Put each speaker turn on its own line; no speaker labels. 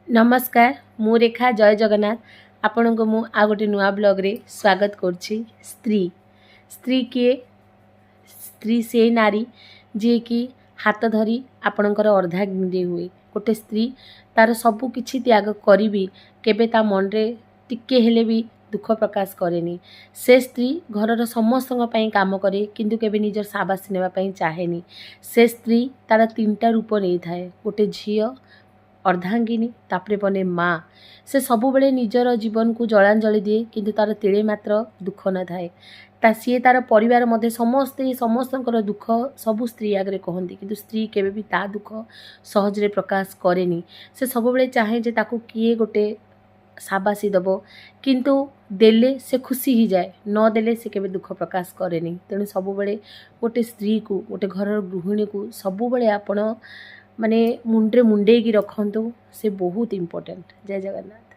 नमस्कार मु रेखा जय जगन्नाथ आपण को मु आ गोटे नुआ ब्लॉग रे स्वागत करछि। स्त्री स्त्री किए स्त्री से नारी जे कि हाथ धरी आपणकर अर्धांगिनी हुए। गोटे स्त्री तार सबु किछि त्याग करी भी केबे ता मन रे टिके हेले भी दुख प्रकाश करेनी। से स्त्री घरर समस्त काम करे किंतु केबे निजर साबासी नेबा पई चाहेनी। से स्त्री तार तीनटा रूप नहीं थाए, गोटे झियो, अर्धांगिनी, तापरे बने माँ। से सबु बेले निजर जीवन को जलांजलि दिए किंतु तार तिले मात्र दुख न थाए। सी तार परिवार मध्य समस्ते समस्तଙ୍କର दुख सबु स्त्री आगे कहती किंतु स्त्री केबे भी ता दुख सहजरे प्रकाश करेनी। से सबु बेले चाहे जे ताको किए गोटे साबासी दब किंतु देले से खुशी ही जाए, न देले से केबे दुख प्रकाश करेनी। तेणु सबु बेले गोटे स्त्री को गोटे घर गृहिणी को सबु बेले आपण माने मुंडे मुंडे की रखंतु, से बहुत इम्पोर्टेंट। जय जगन्नाथ।